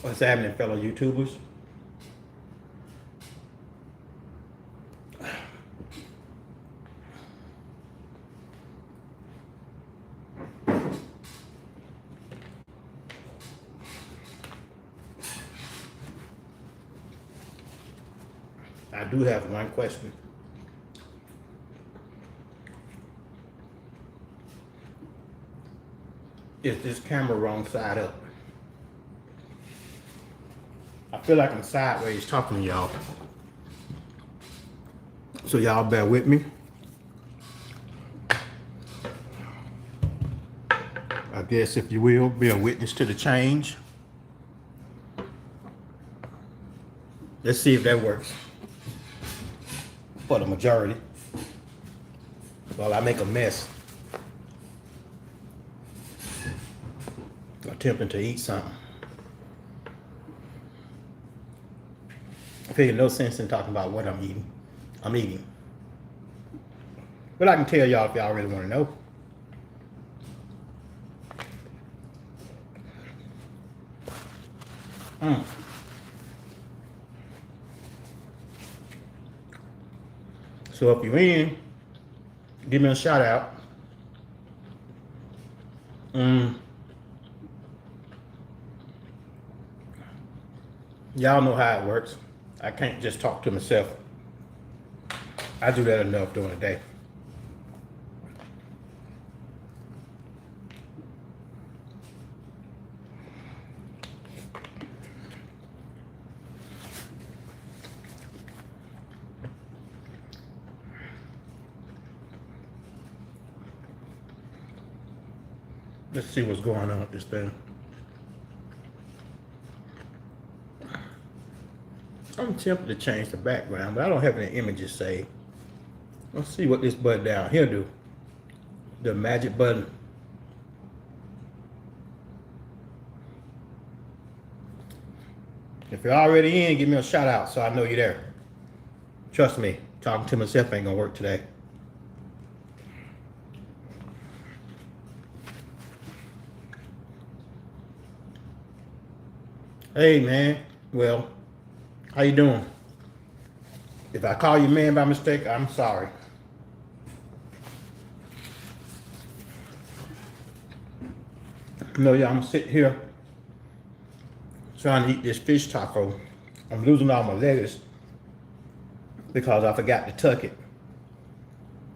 What's happening, fellow YouTubers? I do have one question. Is this camera wrong side up? I feel like I'm sideways talking to y'all. So y'all bear with me. I guess if you will, be a witness to the change. Let's see if that works for the majority. While I make a mess. Attempting to eat something. I figure no sense in talking about what I'm eating. I'm eating. But I can tell y'all if y'all really want to know. So if you're in, give me a shout out. Y'all know how it works. I can't just talk to myself. I do that enough during the day. Let's see what's going on with this thing. I'm tempted to change the background, but I don't have any images saved. Let's see what this button down here do. The magic button. If you're already in, give me a shout out so I know you're there. Trust me, talking to myself ain't gonna work today. Hey man, well, how you doing? If I call you man by mistake, I'm sorry. No, yeah, I'm sitting here trying to eat this fish taco. I'm losing all my lettuce because I forgot to tuck it.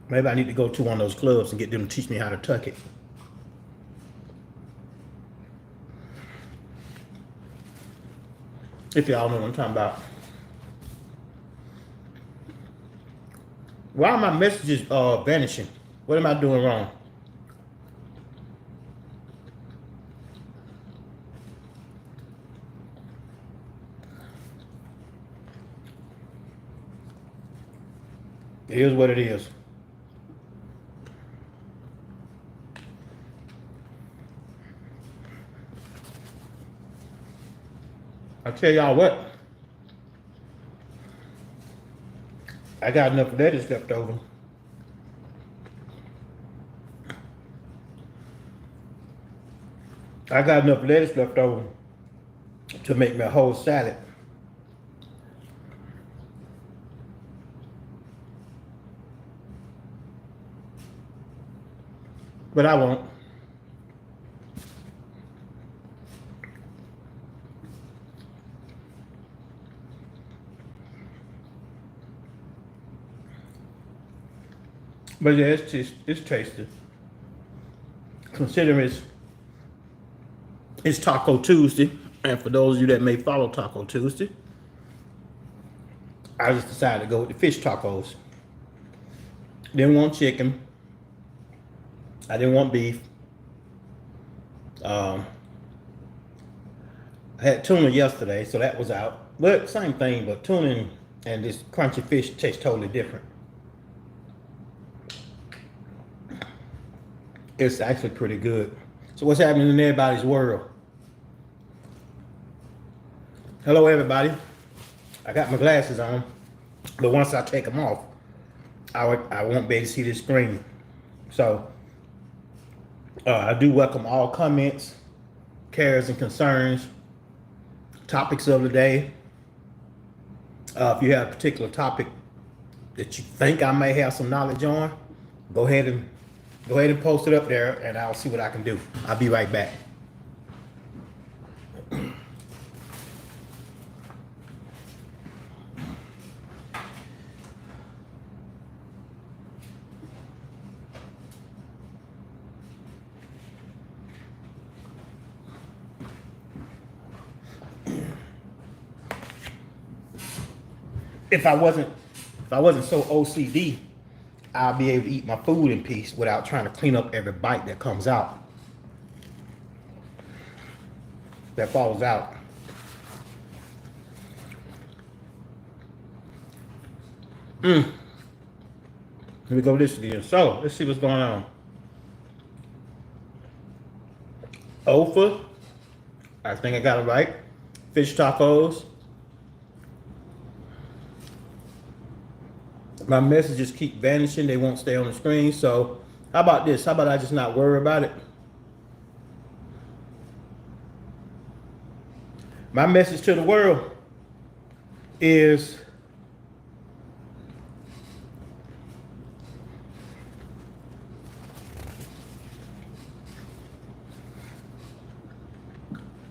Maybe I need to go to one of those clubs and get them to teach me how to tuck it. If y'all know what I'm talking about. Why are my messages vanishing? What am I doing wrong? It is what it is. I tell y'all what. I got enough lettuce left over. I got enough lettuce left over to make me a whole salad. But I won't. But yeah, it's tasty. Considering it's Taco Tuesday, and for those of you that may follow Taco Tuesday, I just decided to go with the fish tacos. Didn't want chicken. I didn't want beef. I had tuna yesterday, so that was out. But same thing, but tuna and this crunchy fish taste totally different. It's actually pretty good. So what's happening in everybody's world? Hello, everybody. I got my glasses on, but once I take them off, I won't be able to see the screen. So I do welcome all comments, cares, and concerns topics of the day. If you have a particular topic that you think I may have some knowledge on, go ahead and post it up there, and I'll see what I can do. I'll be right back. If I wasn't so OCD, I'll be able to eat my food in peace without trying to clean up every bite that comes out, that falls out. Let me go this again. So let's see what's going on. Ofa, I think I got it right. Fish tacos. My messages keep vanishing. They won't stay on the screen. So how about this? How about I just not worry about it? My message to the world is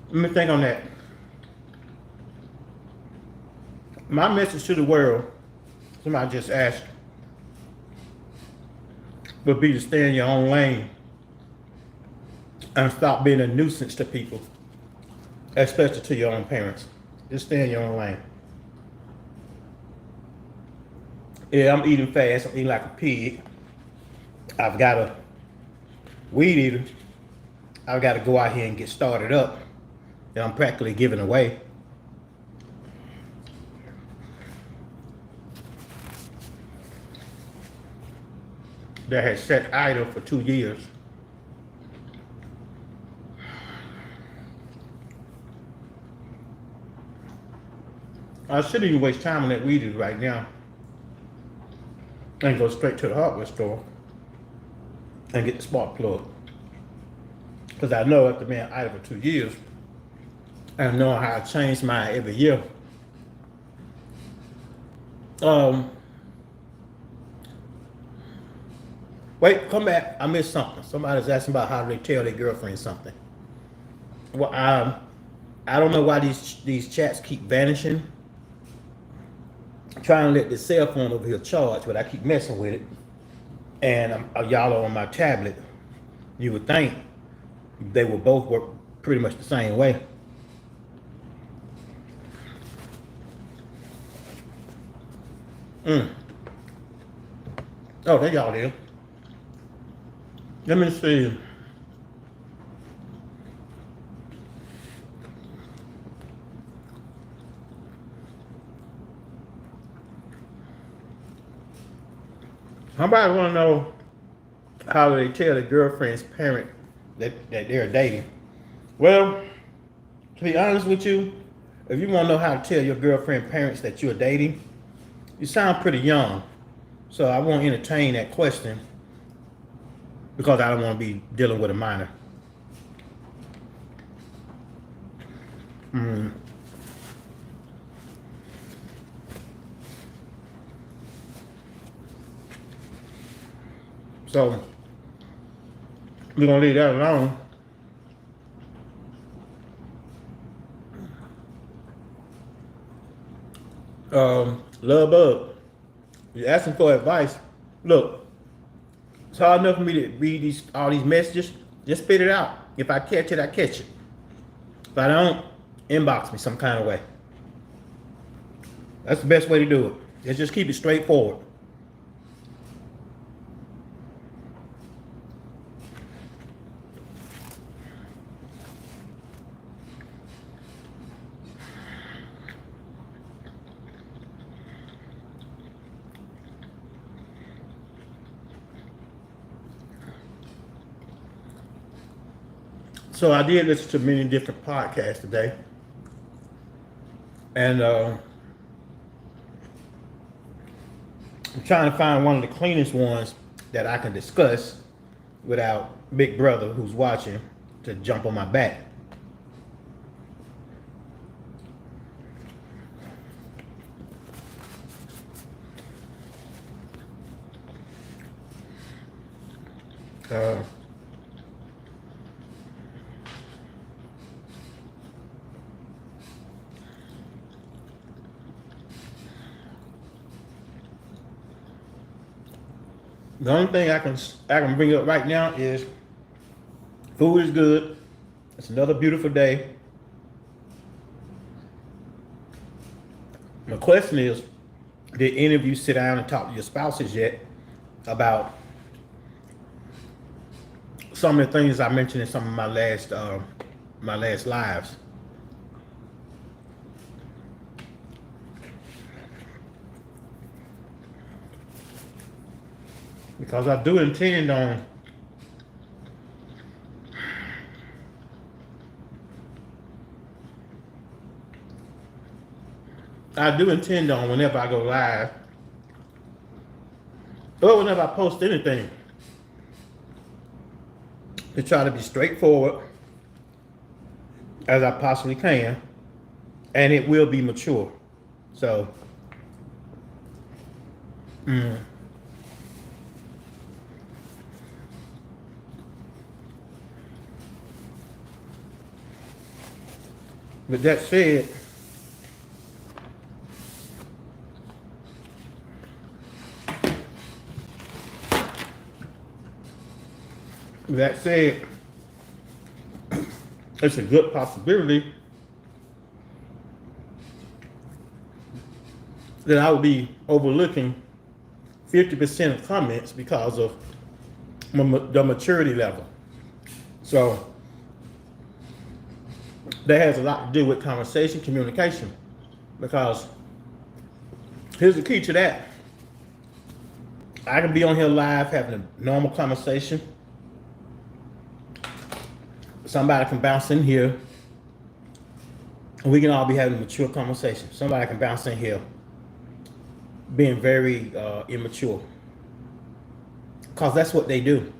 let me think on that. My message to the world, somebody just asked, would be to stay in your own lane and stop being a nuisance to people, especially to your own parents. Just stay in your own lane. Yeah, I'm eating fast. I'm eating like a pig. I've got a weed eater. I've got to go out here and get started up. And I'm practically giving away. That has sat idle for 2 years. I shouldn't even waste time on that weed eater right now. And go straight to the hardware store and get the spark plug. Because I know after being idle for 2 years, I know how I change mine every year. Wait, come back. I missed something. Somebody's asking about how do they tell their girlfriend something. Well, I don't know why these chats keep vanishing. I'm trying to let this cell phone over here charge, but I keep messing with it. And y'all are on my tablet. You would think they would both work pretty much the same way. Oh, there y'all there. Let me see. Somebody want to know how they tell their girlfriend's parent that they're dating. Well, to be honest with you, if you want to know how to tell your girlfriend parents that you're dating, you sound pretty young. So I won't entertain that question because I don't want to be dealing with a minor. So we're gonna leave that alone. Love Bug, you're asking for advice. Look, it's hard enough for me to read all these messages. Just spit it out. If I catch it, I catch it. If I don't, inbox me some kind of way. That's the best way to do it. Let's just keep it straightforward. So I did listen to many different podcasts today. And I'm trying to find one of the cleanest ones that I can discuss without Big Brother, who's watching, to jump on my back. Uh, the only thing I can bring up right now is food is good. It's another beautiful day. My question is, did any of you sit down and talk to your spouses yet about some of the things I mentioned in some of my last lives? Because I do intend on whenever I go live or whenever I post anything to try to be straightforward as I possibly can, and it will be mature. So, with that said, it's a good possibility that I will be overlooking 50% of comments because of the maturity level. So that has a lot to do with conversation, communication, because here's the key to that. I can be on here live having a normal conversation. Somebody can bounce in here and we can all be having a mature conversation. Somebody can bounce in here being very immature, because that's what they do.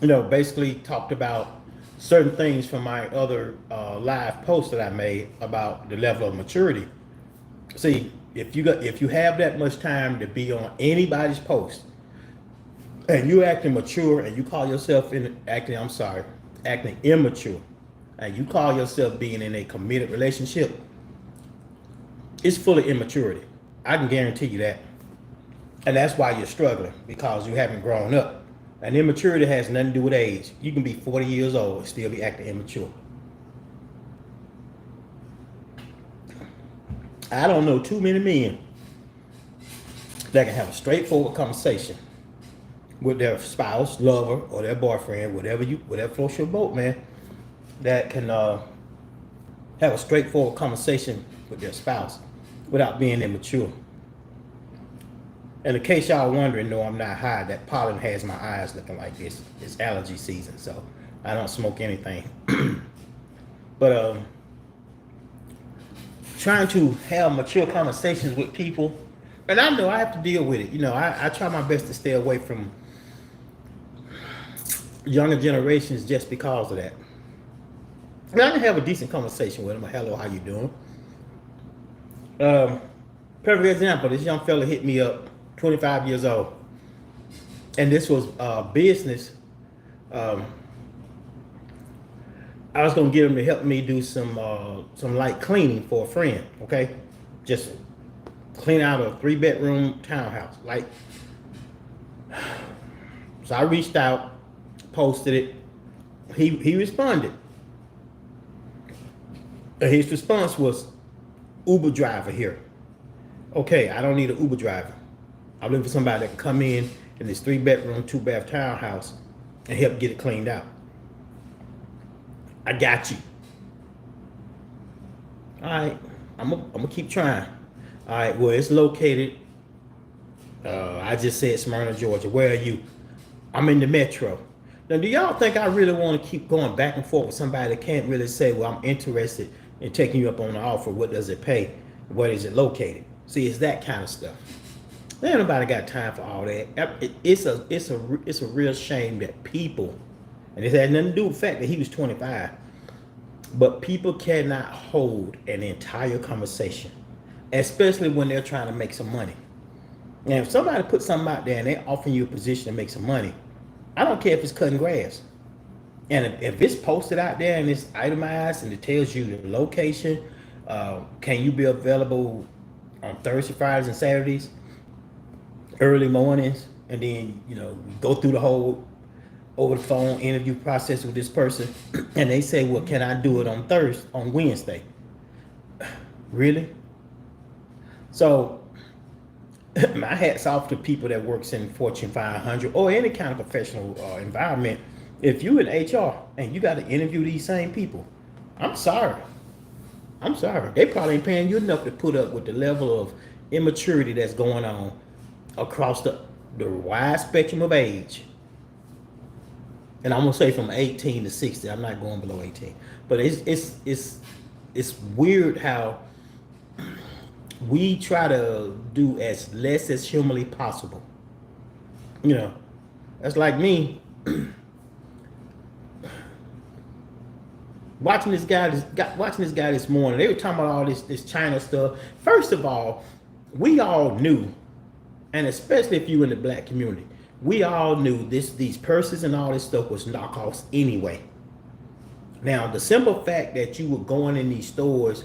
You know, basically talked about certain things from my other live posts that I made about the level of maturity. See, if you have that much time to be on anybody's post and you acting mature and you call yourself acting immature, and you call yourself being in a committed relationship, it's full of immaturity. I can guarantee you that. And that's why you're struggling, because you haven't grown up. And immaturity has nothing to do with age. You can be 40 years old and still be acting immature. I don't know too many men that can have a straightforward conversation with their spouse, lover, or their boyfriend, whatever floats your boat, man, that can have a straightforward conversation with their spouse without being immature. And in case y'all wondering, no, I'm not high. That pollen has my eyes looking like this. It's allergy season, so I don't smoke anything. But trying to have mature conversations with people, and I know I have to deal with it. You know, I try my best to stay away from younger generations just because of that. And I can have a decent conversation with them. Hello, how you doing? Perfect example, this young fella hit me up, 25 years old. And this was business. I was gonna get him to help me do some light cleaning for a friend, okay? Just clean out a 3-bedroom townhouse. Like, so I reached out, posted it. He responded. And his response was, Uber driver here. Okay, I don't need an Uber driver. I'm looking for somebody that can come in this 3-bedroom, 2-bath townhouse and help get it cleaned out. I got you. All right, I'm gonna keep trying. All right, well, it's located. I just said Smyrna, Georgia. Where are you? I'm in the metro. Now, do y'all think I really want to keep going back and forth with somebody that can't really say, well, I'm interested in taking you up on the offer. What does it pay? Where is it located? See, it's that kind of stuff. Ain't nobody got time for all that. It's a real shame that people, and it had nothing to do with the fact that he was 25, but people cannot hold an entire conversation, especially when they're trying to make some money. And if somebody puts something out there and they're offering you a position to make some money, I don't care if it's cutting grass. And if it's posted out there and it's itemized and it tells you the location, can you be available on Thursday, Fridays, and Saturdays, early mornings, and then go through the whole over the phone interview process with this person, and they say, "Well, can I do it on Thursday, on Wednesday?" Really? So my hat's off to people that works in Fortune 500 or any kind of professional environment. If you in HR and you got to interview these same people, I'm sorry. I'm sorry. They probably ain't paying you enough to put up with the level of immaturity that's going on across the wide spectrum of age. And I'm gonna say from 18 to 60. I'm not going below 18. But it's weird how we try to do as less as humanly possible. You know, that's like me watching this guy this morning. They were talking about all this China stuff. First of all, we all knew, and especially if you in the black community, we all knew these purses and all this stuff was knockoffs anyway. Now, the simple fact that you were going in these stores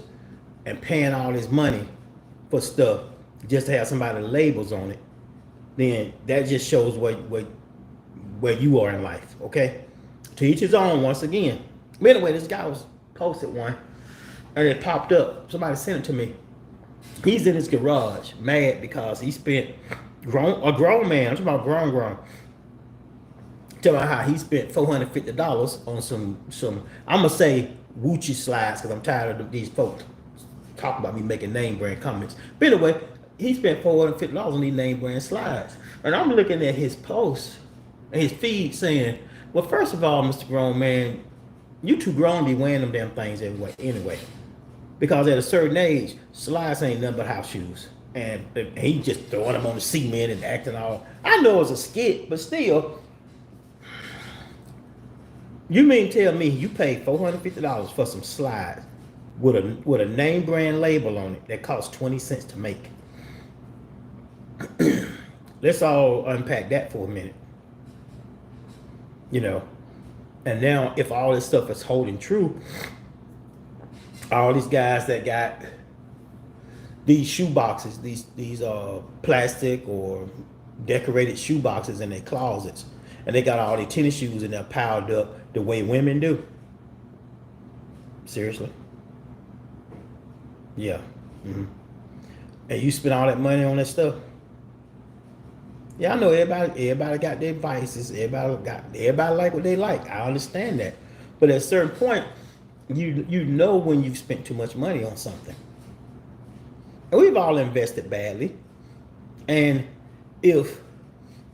and paying all this money for stuff just to have somebody labels on it, then that just shows where you are in life. Okay, to each his own. Once again. But anyway, this guy was posted one, and it popped up. Somebody sent it to me. He's in his garage, mad because he spent a grown man. I'm talking about grown. Tell me how he spent $450 on some. I'm gonna say Gucci slides because I'm tired of these folks talking about me making name brand comments. But anyway, he spent $450 on these name brand slides, and I'm looking at his post and his feed saying, "Well, first of all, Mr. Grown Man, you too grown to be wearing them damn things everywhere anyway. Because at a certain age, slides ain't nothing but house shoes." And he just throwing them on the cement and acting all. I know it's a skit, but still, you mean tell me you paid $450 for some slides with a name brand label on it that costs 20 cents to make? Let's all unpack that for a minute. And now, if all this stuff is holding true, all these guys that got these shoe boxes, these plastic or decorated shoe boxes in their closets, and they got all their tennis shoes in there piled up the way women do. Seriously? Yeah. Mm-hmm. And you spend all that money on that stuff? Yeah, I know everybody got their vices. Everybody like what they like. I understand that. But at a certain point, you know when you've spent too much money on something. And we've all invested badly. And if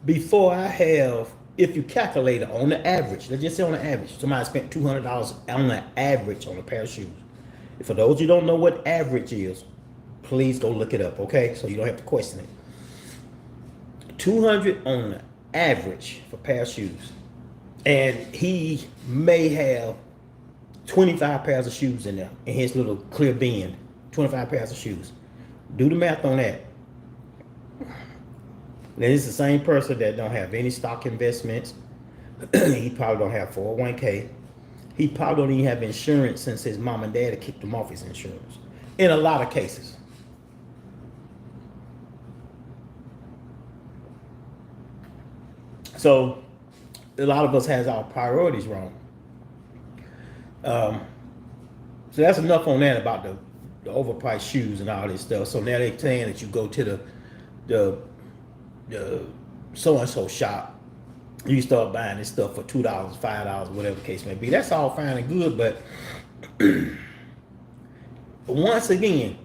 you calculate it on the average, let's just say on the average, somebody spent $200 on the average on a pair of shoes. For those who don't know what average is, please go look it up, okay? So you don't have to question it. $200 on the average for a pair of shoes. And he may have 25 pairs of shoes in there in his little clear bin. 25 pairs of shoes. Do the math on that. Now, this is the same person that don't have any stock investments. He probably don't have 401k. He probably don't even have insurance since his mom and dad kicked him off his insurance. In a lot of cases. So a lot of us has our priorities wrong. So that's enough on that about the overpriced shoes and all this stuff. So now they're saying that you go to the so and so shop, you start buying this stuff for $2, $5, whatever the case may be. That's all fine and good, but once again,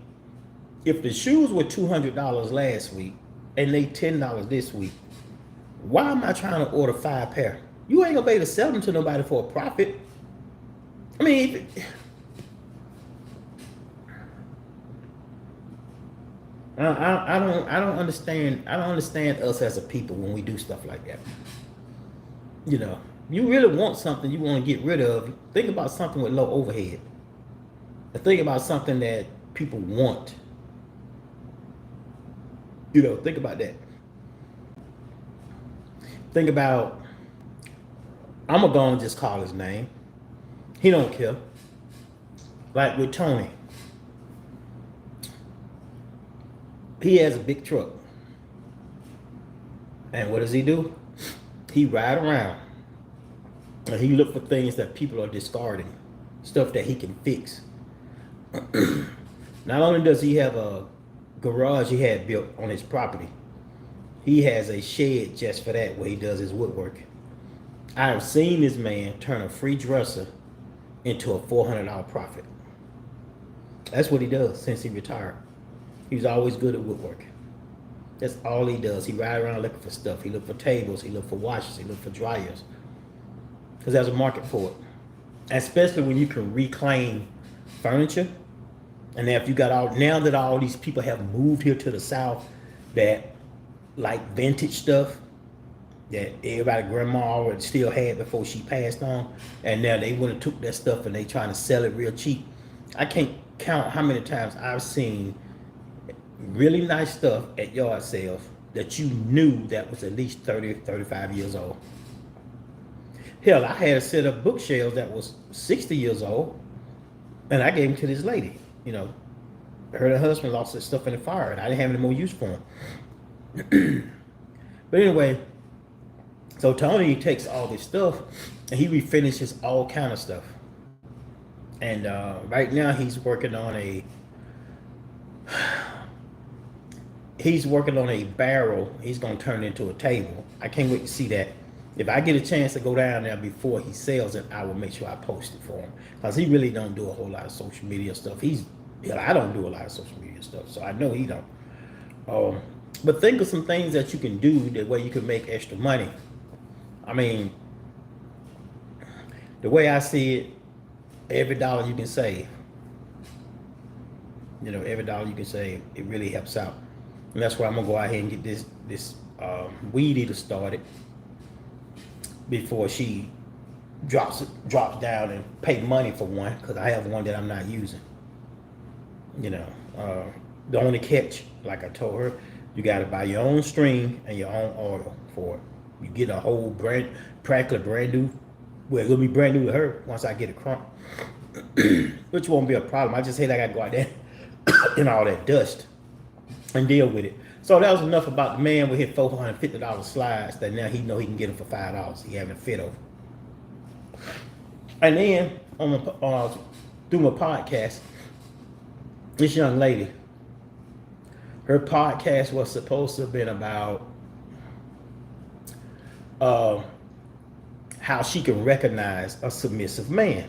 if the shoes were $200 last week and they $10 this week, why am I trying to order 5 pair? You ain't gonna be able to sell them to nobody for a profit. I mean, I don't understand. I don't understand us as a people when we do stuff like that. You really want something you want to get rid of. Think about something with low overhead. Think about something that people want. Think about that. Think about I'm gonna go and just call his name. He don't care. Like with Tony, he has a big truck, and what does he do? He ride around and he look for things that people are discarding, stuff that he can fix. Not only does he have a garage he had built on his property, he has a shed just for that where he does his woodworking. I have seen this man turn a free dresser into a $400 profit. That's what he does since he retired. He's always good at woodworking. That's all he does. He ride around looking for stuff. He look for tables. He look for washes. He look for dryers. Because there's a market for it. Especially when you can reclaim furniture. And if you got all, now that all these people have moved here to the South that like vintage stuff that everybody grandma already still had before she passed on, and now they would have took that stuff and they trying to sell it real cheap. I can't count how many times I've seen really nice stuff at yard sales that you knew that was at least 30, 35 years old. Hell, I had a set of bookshelves that was 60 years old, and I gave them to this lady. You know, her husband lost his stuff in the fire, and I didn't have any more use for them. But anyway, so Tony takes all this stuff and he refinishes all kind of stuff. And right now he's working on a barrel. He's gonna turn it into a table. I can't wait to see that. If I get a chance to go down there before he sells it, I will make sure I post it for him, because he really don't do a whole lot of social media stuff. I don't do a lot of social media stuff, so I know he don't. But think of some things that you can do that way you can make extra money. I mean, the way I see it, every dollar you can save, every dollar you can save, it really helps out. And that's why I'm gonna go out here and get this weed eater started before she drops down and pay money for one, because I have one that I'm not using. The only catch, like I told her, you got to buy your own string and your own oil for it. You get a whole practically brand new. Well, it'll be brand new to her once I get it crump, which won't be a problem. I just hate I got to go out there in all that dust and deal with it. So that was enough about the man with his $450 slides that now he know he can get them for $5. He having a fit over. And then through my podcast, this young lady, her podcast was supposed to have been about how she can recognize a submissive man,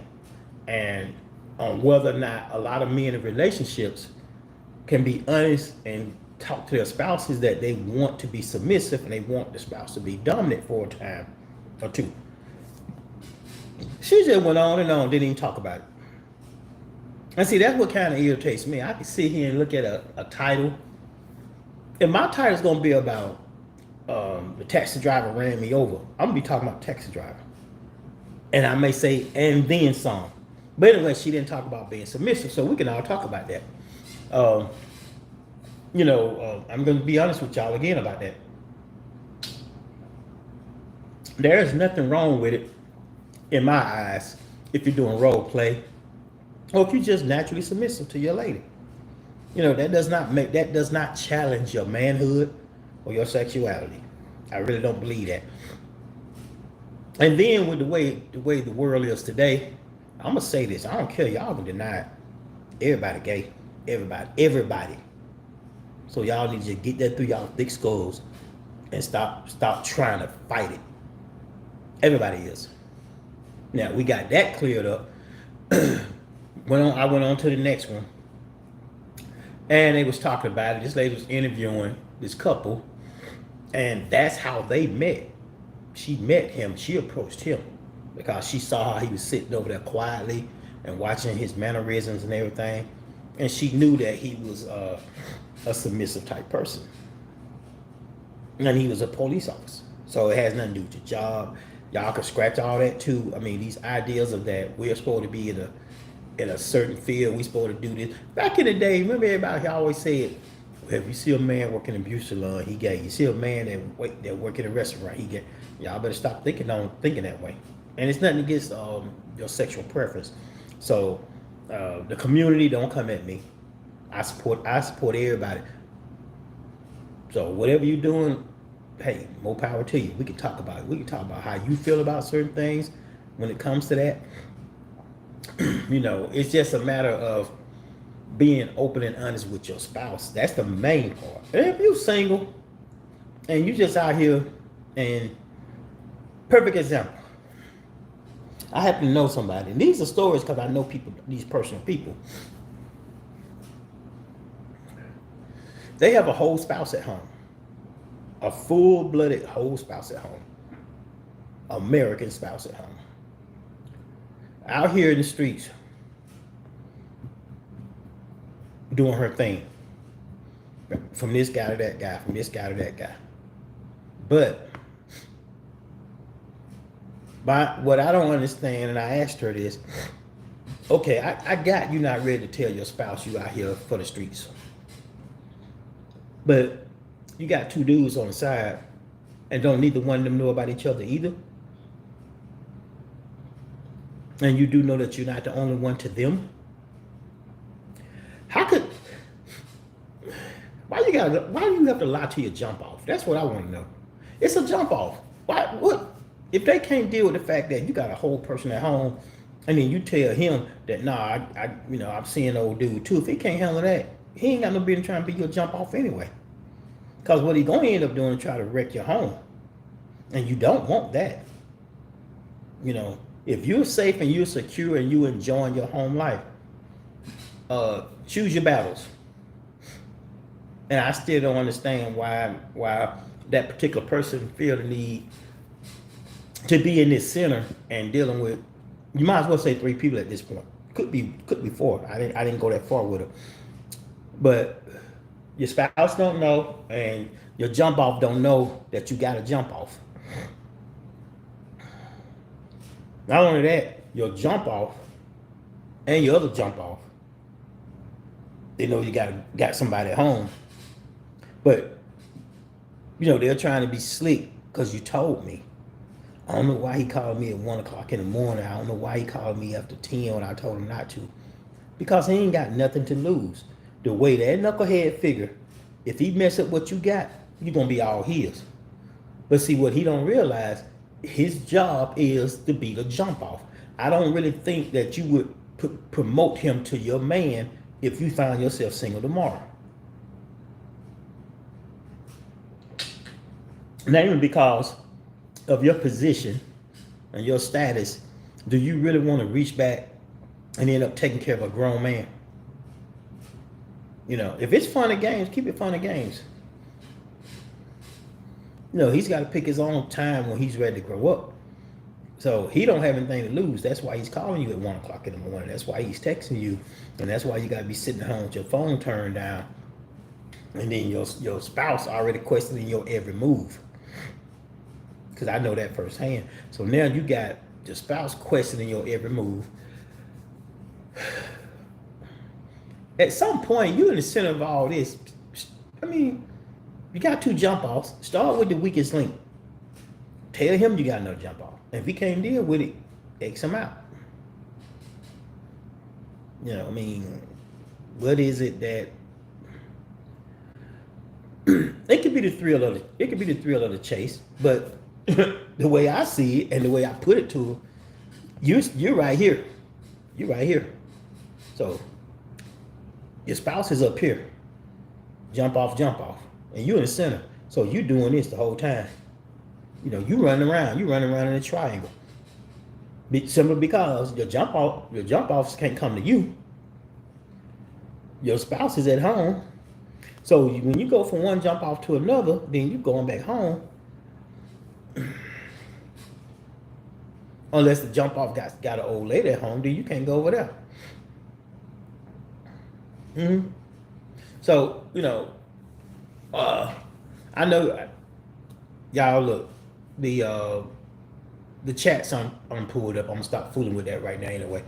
and on whether or not a lot of men in relationships can be honest and talk to their spouses that they want to be submissive and they want the spouse to be dominant for a time or two. She just went on and on, didn't even talk about it. And see, that's what kind of irritates me. I can sit here and look at a title. If my title's gonna be about the taxi driver ran me over, I'm gonna be talking about taxi driver. And I may say, and then some. But anyway, she didn't talk about being submissive, so we can all talk about that. I'm gonna be honest with y'all again about that. There's nothing wrong with it, in my eyes, if you're doing role play, or if you're just naturally submissive to your lady. That does not challenge your manhood or your sexuality. I really don't believe that. And then with the way the world is today, I'm gonna say this. I don't care. Y'all can deny it. Everybody gay. Everybody. So y'all need to just get that through y'all thick skulls and stop trying to fight it. Everybody is. Now we got that cleared up. I went on to the next one. And they was talking about it. This lady was interviewing this couple, and that's how they met. She met him. She approached him because she saw how he was sitting over there quietly and watching his mannerisms and everything, and she knew that he was a submissive type person, and he was a police officer. So it has nothing to do with your job. Y'all can scratch all that too. I mean, these ideas of that we're supposed to be in a certain field, we supposed to do this. Back in the day, remember everybody always said, well, if you see a man working in a beauty salon, he gay. You see a man that work in a restaurant, he gay. Y'all better stop thinking that way. and it's nothing against your sexual preference. So the community don't come at me. I support everybody. So whatever you're doing, hey, more power to you. We can talk about it. We can talk about how you feel about certain things when it comes to that. It's just a matter of being open and honest with your spouse. That's the main part. And if you're single and you just out here, and perfect example, I happen to know somebody, and these are stories because I know people, these personal people. They have a whole spouse at home, a full-blooded whole spouse at home, American spouse at home, out here in the streets doing her thing, from this guy to that guy, from this guy to that guy. But what I don't understand, and I asked her this, okay, I got you not ready to tell your spouse you out here for the streets. But you got two dudes on the side, and don't neither one of them know about each other either. And you do know that you're not the only one to them. Why do you have to lie to your jump off? That's what I want to know. It's a jump off. What if they can't deal with the fact that you got a whole person at home, and then you tell him that I'm seeing old dude too. If he can't handle that, he ain't got no business trying to be your jump off anyway. Because what he gonna end up doing is try to wreck your home, and you don't want that. If you're safe and you're secure and you enjoying your home life, choose your battles. And I still don't understand why that particular person feel the need to be in this center and dealing with. You might as well say 3 people at this point. Could be 4. I didn't go that far with it. But your spouse don't know, and your jump off don't know that you got to jump off. Not only that, your jump off and your other jump off, they know you got somebody at home. But they're trying to be slick because you told me. I don't know why he called me at 1 o'clock in the morning. I don't know why he called me after 10 when I told him not to. Because he ain't got nothing to lose. The way that knucklehead figure, if he mess up what you got, you're gonna be all his. But see, what he don't realize, his job is to be the jump off. I don't really think that you would promote him to your man if you find yourself single tomorrow. Namely because of your position and your status, do you really want to reach back and end up taking care of a grown man? If it's fun and games, keep it fun and games. He's got to pick his own time when he's ready to grow up. So he don't have anything to lose. That's why he's calling you at 1 o'clock in the morning. That's why he's texting you. And that's why you got to be sitting home with your phone turned down. And then your spouse already questioning your every move. Because I know that firsthand. So now you got your spouse questioning your every move. At some point, you're in the center of all this. I mean, you got 2 jump offs. Start with the weakest link. Tell him you got no jump off. If he can't deal with it, X him out. What is it that it could be the thrill of the chase, but the way I see it and the way I put it to him, you're right here. You're right here. So your spouse is up here. Jump off. And you're in the center. So you doing this the whole time. You running around in a triangle. Simply because your jump offs can't come to you. Your spouse is at home. So when you go from one jump off to another, then you going back home. Unless the jump off got an old lady at home, then you can't go over there. So, I know y'all look, the chats I'm pulled up. I'm gonna stop fooling with that right now anyway.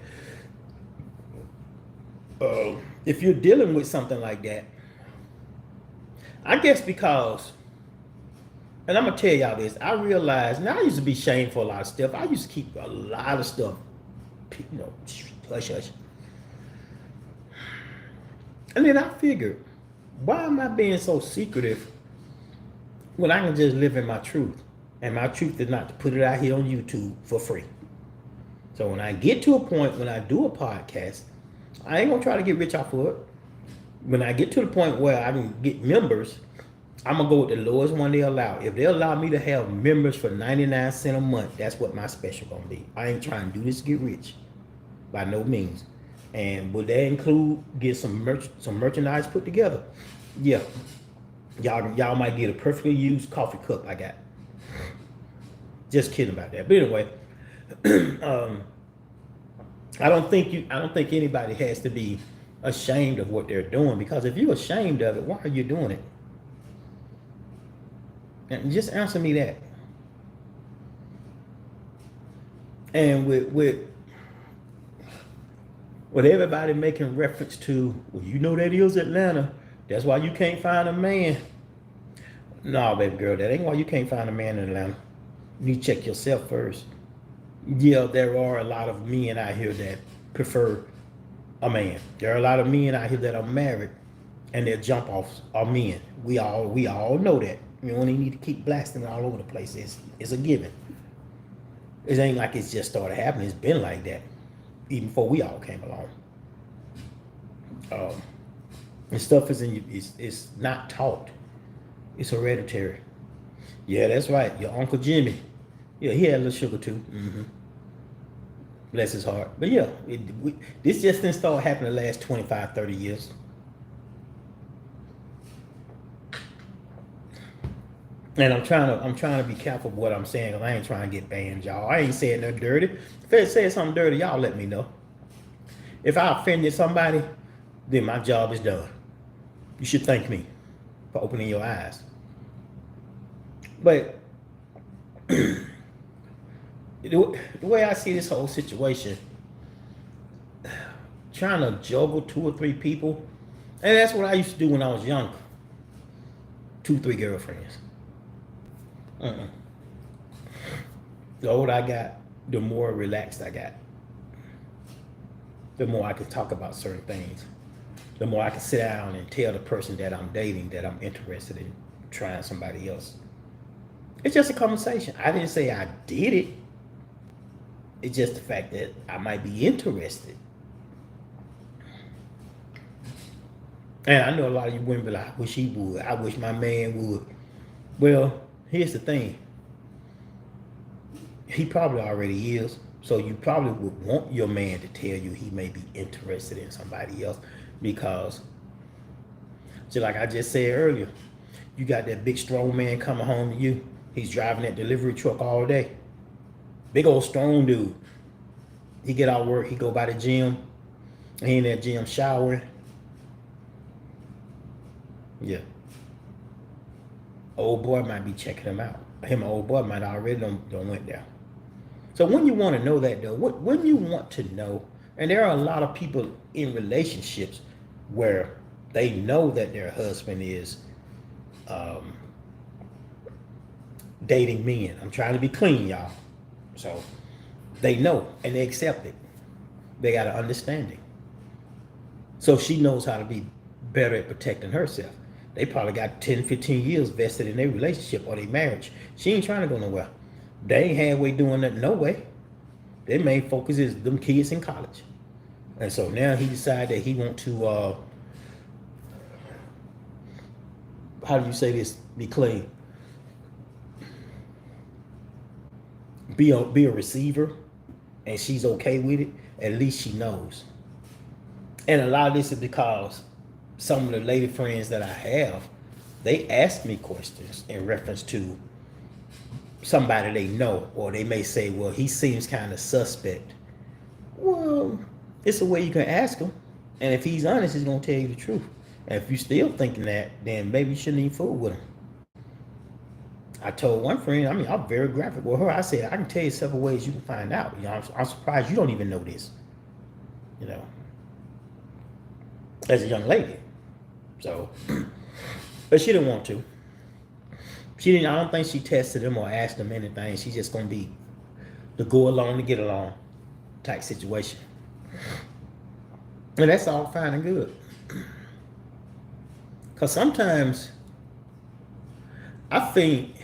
If you're dealing with something like that, I guess because And I'm gonna tell y'all this. I realized now I used to be shamed for a lot of stuff. I used to keep a lot of stuff, hush hush. And then I figured, why am I being so secretive when I can just live in my truth? And my truth is not to put it out here on YouTube for free. So when I get to a point when I do a podcast, I ain't gonna try to get rich off of it. When I get to the point where I can get members, I'm gonna go with the lowest one they allow. If they allow me to have members for 99 cents a month, that's what my special gonna be. I ain't trying to do this to get rich, by no means. And would that include get some merchandise put together? Yeah, y'all might get a perfectly used coffee cup I got. Just kidding about that. But anyway, I don't think anybody has to be ashamed of what they're doing, because if you're ashamed of it, why are you doing it? And just answer me that. And with everybody making reference to, well, you know that is Atlanta. That's why you can't find a man. No, baby girl, that ain't why you can't find a man in Atlanta. You need to check yourself first. Yeah, there are a lot of men out here that prefer a man. There are a lot of men out here that are married and their jump offs are men. We all know that. You only need to keep blasting all over the place. It's a given. It ain't like it's just started happening. It's been like that even before we all came along. And stuff it's not taught. It's hereditary. Yeah, that's right. Your Uncle Jimmy. Yeah, he had a little sugar too. Mm-hmm. Bless his heart. But yeah, this just didn't start happening the last 25, 30 years. And I'm trying to be careful with what I'm saying, because I ain't trying to get banned, y'all. I ain't saying nothing dirty. If I say something dirty, y'all let me know. If I offended somebody, then my job is done. You should thank me for opening your eyes. But the way I see this whole situation, trying to juggle 2 or 3 people, and that's what I used to do when I was younger. 2, 3 girlfriends. The older I got, the more relaxed I got. The more I can talk about certain things. The more I can sit down and tell the person that I'm dating that I'm interested in trying somebody else. It's just a conversation. I didn't say I did it. It's just the fact that I might be interested. And I know a lot of you women be like, I wish he would. I wish my man would. Well, here's the thing. He probably already is. So you probably would want your man to tell you he may be interested in somebody else, because just like I just said earlier, you got that big strong man coming home to you. He's driving that delivery truck all day. Big old strong dude. He get out of work, he go by the gym. He in that gym showering. Yeah. Old boy might be checking him out. Him and old boy might already don't went there. So when you want to know that though, when you want to know, and there are a lot of people in relationships where they know that their husband is dating men. I'm trying to be clean, y'all. So they know and they accept it. They got an understanding. So she knows how to be better at protecting herself. They probably got 10, 15 years vested in their relationship or their marriage. She ain't trying to go nowhere. They ain't halfway doing that no way. Their main focus is them kids in college. And so now he decided that he want to, how do you say this? Be clean. Be a receiver, and she's okay with it. At least she knows. And a lot of this is because some of the lady friends that I have, they ask me questions in reference to somebody they know, or they may say, well, he seems kind of suspect. Well, it's a way you can ask him, and if he's honest, he's gonna tell you the truth. And if you're still thinking that, then maybe you shouldn't even fool with him. I told one friend, I'm very graphic with her. I said, I can tell you several ways you can find out. You know, I'm surprised you don't even know this. You know, as a young lady. So, but she didn't want to. She didn't. I don't think she tested him or asked him anything. She's just gonna be the go along to get along type situation, and that's all fine and good. Cause sometimes I think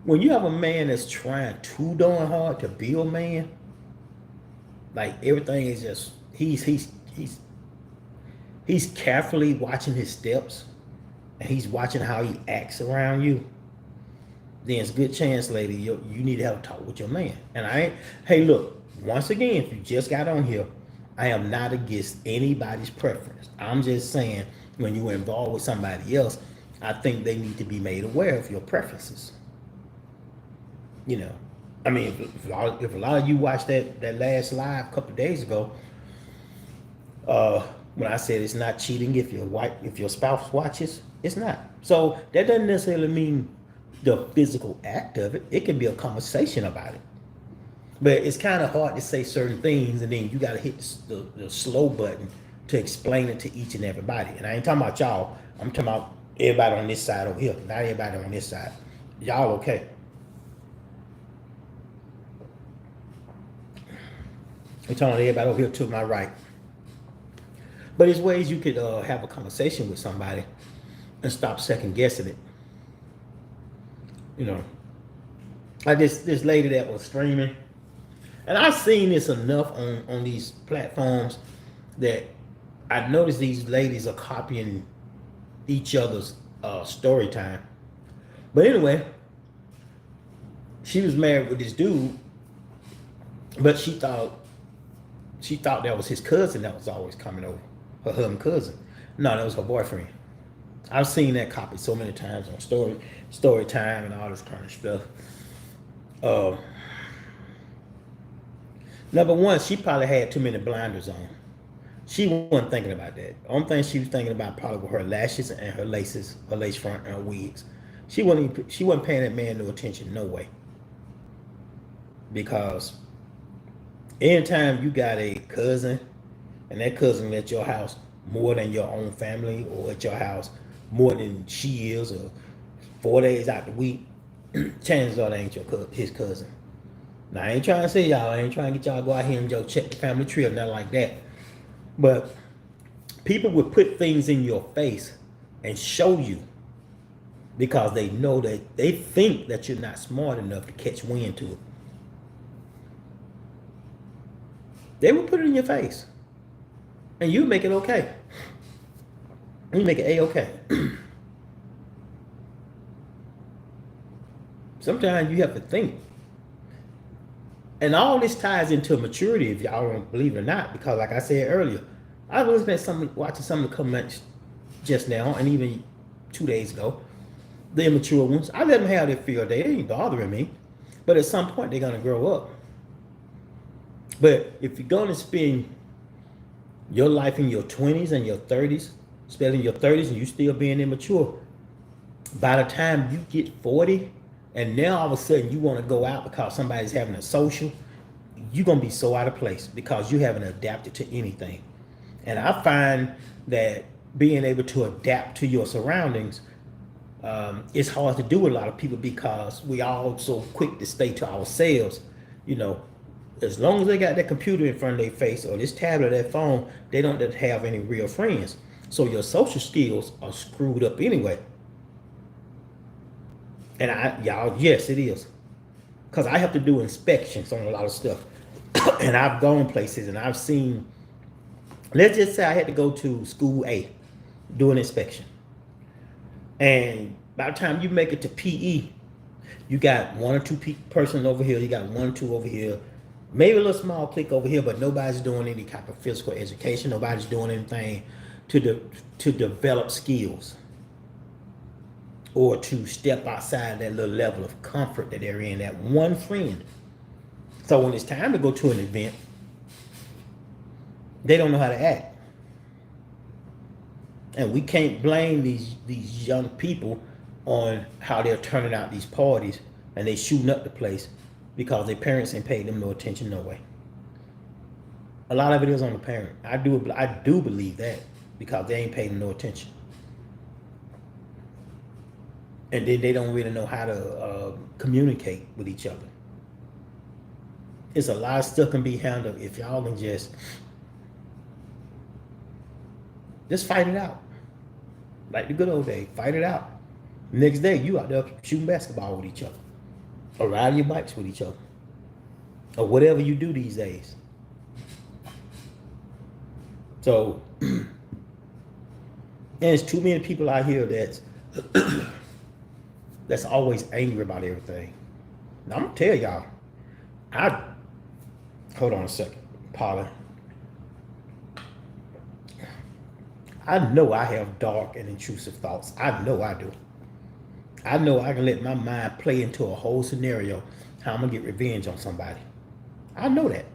when you have a man that's trying too darn hard to be a man, like everything is just he's carefully watching his steps and he's watching how he acts around you, then it's a good chance, lady, you need to have a talk with your man. And I ain't, hey, look, once again, if you just got on here, I am not against anybody's preference. I'm just saying when you're involved with somebody else, I think they need to be made aware of your preferences. You know, I mean, if a lot of you watched that last live a couple of days ago, when I said it's not cheating if your spouse watches, it's not. So that doesn't necessarily mean the physical act of it. It can be a conversation about it. But it's kind of hard to say certain things, and then you got to hit the slow button to explain it to each and everybody. And I ain't talking about y'all. I'm talking about everybody on this side over here. Not everybody on this side. Y'all okay? I'm talking about everybody over here to my right. But there's ways you could have a conversation with somebody and stop second guessing it. You know, like this lady that was streaming, and I've seen this enough on these platforms that I noticed these ladies are copying each other's story time. But anyway, she was married with this dude, but she thought that was his cousin that was always coming over, her husband's cousin. No, that was her boyfriend. I've seen that copy so many times on story time and all this kind of stuff. Number one, she probably had too many blinders on. She wasn't thinking about that. The only thing she was thinking about probably were her lashes and her laces, her lace front and her wigs. She wasn't paying that man no attention, no way. Because anytime you got a cousin and that cousin at your house more than your own family, or at your house more than she is, or 4 days out the week, chances are that ain't his cousin. Now I ain't trying to say y'all, I ain't trying to get y'all to go out here and go check the family tree or nothing like that. But people would put things in your face and show you because they know that they think that you're not smart enough to catch wind to it. They will put it in your face. And you make it okay. You make it A-okay. Sometimes you have to think. And all this ties into maturity, if y'all don't believe it or not, because like I said earlier, I was watching some of the comments just now, and even 2 days ago, the immature ones. I let them have their field day. They ain't bothering me. But at some point, they're going to grow up. But if you're going to spend your life in your 20s and your 30s, spending your 30s and you still being immature, by the time you get 40, and now all of a sudden you want to go out because somebody's having a social, you're going to be so out of place because you haven't adapted to anything. And I find that being able to adapt to your surroundings, it's hard to do with a lot of people because we all so quick to stay to ourselves. You know, as long as they got that computer in front of their face or this tablet or that phone, they don't have any real friends. So your social skills are screwed up anyway. And yes, it is. Because I have to do inspections on a lot of stuff. And I've gone places and I've seen, let's just say I had to go to school A, do an inspection. And by the time you make it to PE, you got one or two persons over here, you got one or two over here, maybe a little small clique over here, but nobody's doing any type of physical education. Nobody's doing anything to develop skills or to step outside that little level of comfort that they're in, that one friend. So when it's time to go to an event, they don't know how to act. And we can't blame these young people on how they're turning out these parties and they shooting up the place because their parents ain't paying them no attention, no way. A lot of it is on the parent. I do believe that because they ain't paying them no attention. And then they don't really know how to communicate with each other. It's a lot of stuff can be handled if y'all can just fight it out. Like the good old days, fight it out. Next day, you out there shooting basketball with each other, or riding your bikes with each other, or whatever you do these days. So, and there's too many people out here that's always angry about everything. Now, I'm gonna tell y'all, hold on a second, Paula. I know I have dark and intrusive thoughts. I know I do. I know I can let my mind play into a whole scenario how I'm gonna get revenge on somebody. I know that.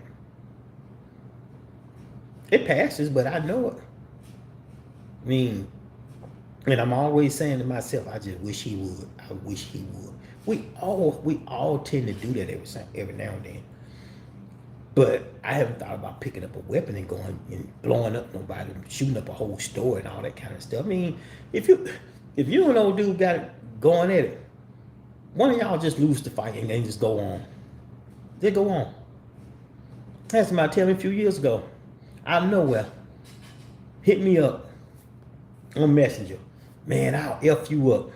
It passes, but I know it. I mean, and I'm always saying to myself, I just wish he would. I wish he would. We all tend to do that every now and then. But I haven't thought about picking up a weapon and going and blowing up nobody, shooting up a whole store and all that kind of stuff. I mean, if you and old dude got it going at it, one of y'all just lose the fight and then just go on. Just go on. Had somebody tell me a few years ago, out of nowhere, hit me up on Messenger. Man, I'll F you up.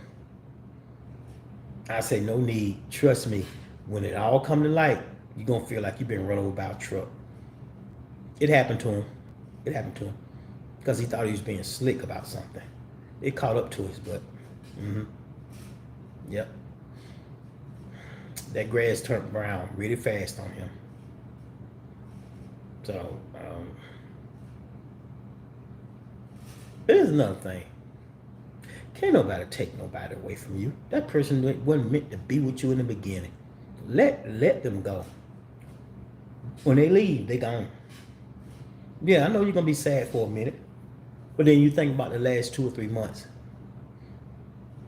I say, no need. Trust me. When it all come to light, you're going to feel like you've been run over by a truck. It happened to him. It happened to him. Because he thought he was being slick about something. It caught up to his butt. Yep. That grass turned brown really fast on him. So, there's another thing. Can't nobody take nobody away from you. That person wasn't meant to be with you in the beginning. Let them go. When they leave, they gone. Yeah, I know you're gonna be sad for a minute, but then you think about the last 2 or 3 months.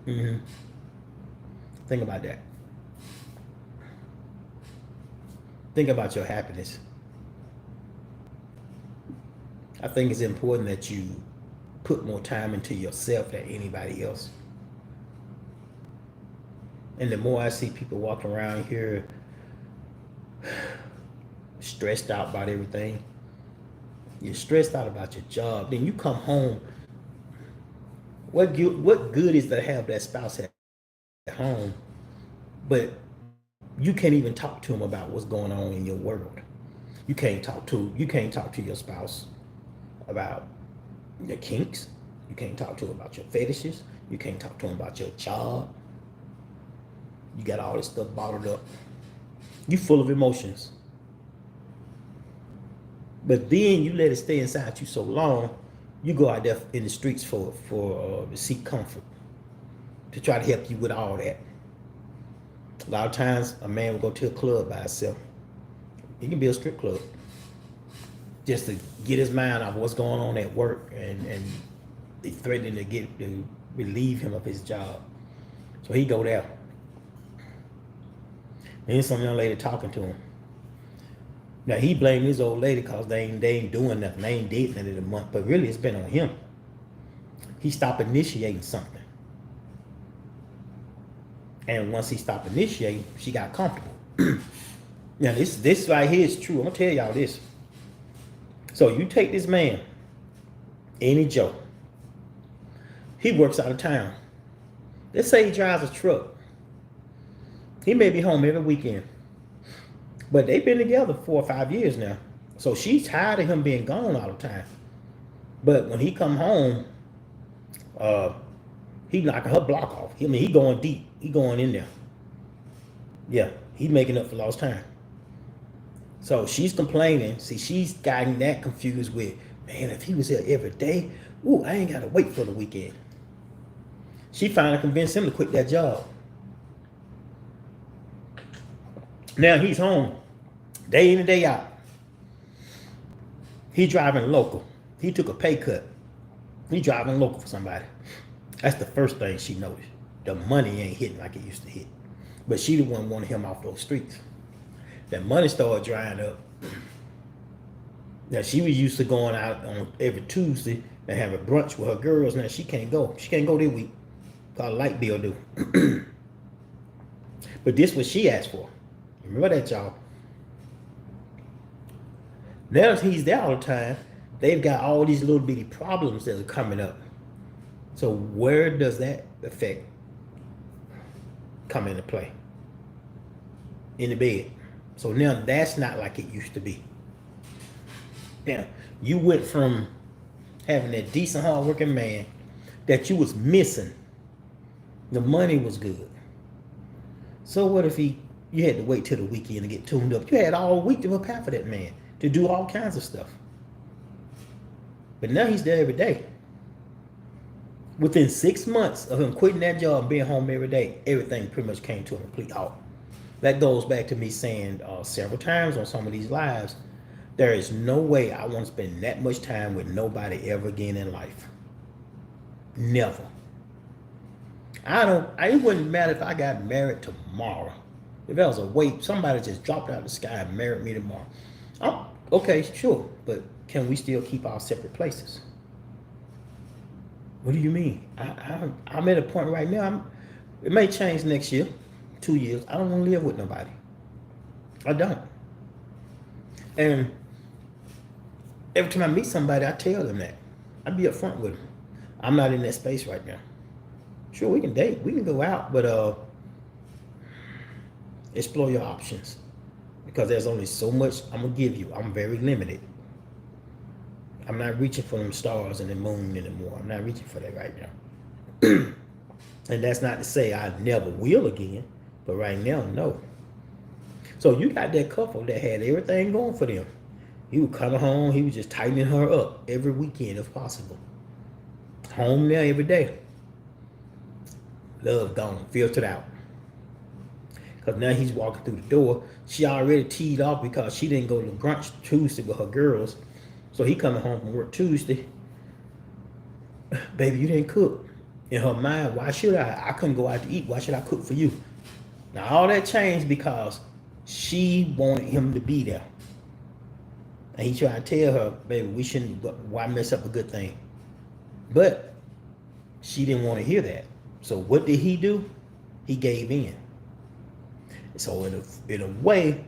Think about that. Think about your happiness. I think it's important that you put more time into yourself than anybody else. And the more I see people walking around here stressed out about everything, you're stressed out about your job, then you come home. What good is to have that spouse at home, but you can't even talk to them about what's going on in your world. You can't talk to your spouse about your kinks. You can't talk to them about your fetishes. You can't talk to them about your job. You got all this stuff bottled up. You full of emotions. But then you let it stay inside you so long, you go out there in the streets to seek comfort, to try to help you with all that. A lot of times, a man will go to a club by himself. It can be a strip club, just to get his mind off what's going on at work, and they threatening to relieve him of his job. So he go there. Then some young lady talking to him. Now he blamed his old lady because they ain't doing nothing. They ain't dating it in a month, but really it's been on him. He stopped initiating something. And once he stopped initiating, she got comfortable. Now this right here is true. I'm gonna tell y'all this. So you take this man, any Joe. He works out of town. Let's say he drives a truck. He may be home every weekend. But they've been together 4 or 5 years now. So she's tired of him being gone all the time. But when he come home, he knocking her block off. I mean, he going deep. He going in there. Yeah, he making up for lost time. So she's complaining. See, she's gotten that confused with, man, if he was here every day, ooh, I ain't got to wait for the weekend. She finally convinced him to quit that job. Now he's home, day in and day out. He driving local. He took a pay cut. He driving local for somebody. That's the first thing she noticed. The money ain't hitting like it used to hit. But she the one wanted him off those streets. That money started drying up. Now she was used to going out on every Tuesday and having brunch with her girls. Now she can't go. She can't go this week called a light bill due. But this was she asked for. Remember that, y'all. Now that he's there all the time, they've got all these little bitty problems that are coming up. So where does that effect come into play? In the bed. So now that's not like it used to be. Now, you went from having that decent, hardworking man that you was missing. The money was good. So what if you had to wait till the weekend to get tuned up? You had all week to prepare for that man, to do all kinds of stuff. But now he's there every day. Within 6 months of him quitting that job and being home every day, everything pretty much came to a complete halt. That goes back to me saying several times on some of these lives, there is no way I want to spend that much time with nobody ever again in life. Never. It wouldn't matter if I got married tomorrow. If there was a way somebody just dropped out of the sky and married me tomorrow. Oh, okay, sure. But can we still keep our separate places? What do you mean? I'm at a point right now. It may change next year, 2 years. I don't want to live with nobody. I don't. And every time I meet somebody, I tell them that. I be upfront with them. I'm not in that space right now. Sure, we can date. We can go out, but explore your options. Because there's only so much I'm going to give you. I'm very limited. I'm not reaching for them stars and the moon anymore. I'm not reaching for that right now. And that's not to say I never will again. But right now, no. So you got that couple that had everything going for them. He would come home. He was just tightening her up every weekend if possible. Home there every day. Love gone, filtered out. Because now he's walking through the door. She already teed off because she didn't go to brunch Tuesday with her girls. So he coming home from work Tuesday. Baby, you didn't cook. In her mind, why should I? I couldn't go out to eat. Why should I cook for you? Now all that changed because she wanted him to be there. And he tried to tell her, baby, we shouldn't, why mess up a good thing? But she didn't want to hear that. So what did he do? He gave in. So in a way,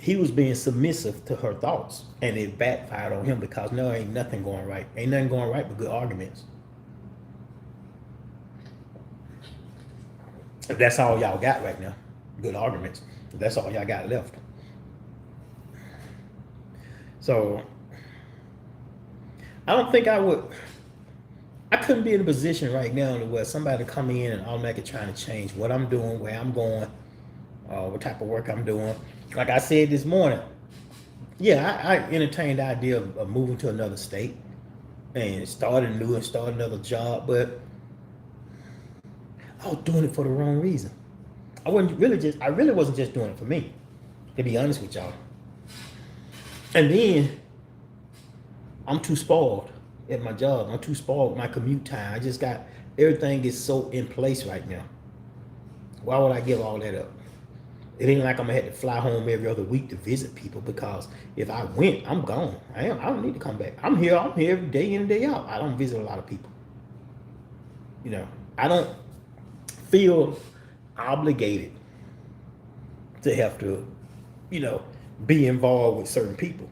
he was being submissive to her thoughts. And it backfired on him because now ain't nothing going right. Ain't nothing going right but good arguments. If that's all y'all got right now, good arguments. If that's all y'all got left. So I don't think I couldn't be in a position right now where somebody come in and automatically trying to change what I'm doing, where I'm going, what type of work I'm doing. Like I said this morning, yeah, I entertained the idea of moving to another state and starting new and start another job, but I was doing it for the wrong reason. I really wasn't just doing it for me, to be honest with y'all. And then I'm too spoiled at my job. I'm too spoiled with my commute time. I just got, everything is so in place right now. Why would I give all that up? It ain't like I'm gonna have to fly home every other week to visit people, because if I went, I'm gone. I don't need to come back. I'm here every day in and day out. I don't visit a lot of people. You know, I don't feel obligated to have to, be involved with certain people.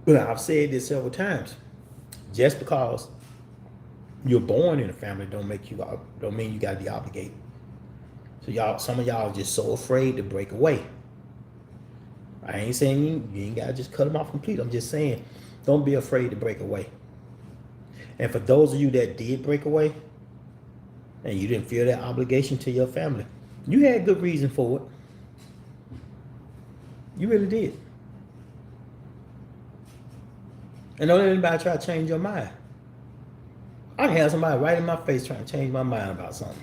But I've said this several times. Just because you're born in a family don't mean you gotta be obligated. So some of y'all are just so afraid to break away. I ain't saying you ain't gotta just cut them off completely. I'm just saying, don't be afraid to break away. And for those of you that did break away, and you didn't feel that obligation to your family, you had good reason for it. You really did. And don't let anybody try to change your mind. I can have somebody right in my face trying to change my mind about something.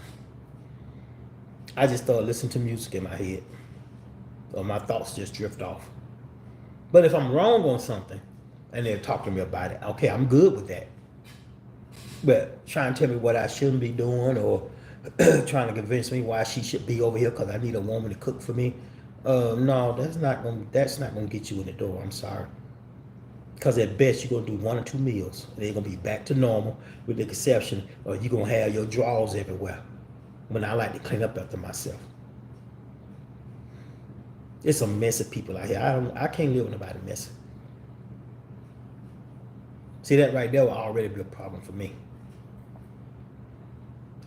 I just start listening to music in my head, or my thoughts just drift off. But if I'm wrong on something and they're talking to me about it, okay, I'm good with that. But trying to tell me what I shouldn't be doing, or trying to convince me why she should be over here because I need a woman to cook for me, no, that's not gonna get you in the door. I'm sorry. Because at best, you're going to do 1 or 2 meals. They're going to be back to normal with the exception of you're going to have your drawers everywhere. When I like to clean up after myself. It's a mess of people out here. I can't live with nobody messy. See, that right there would already be a problem for me.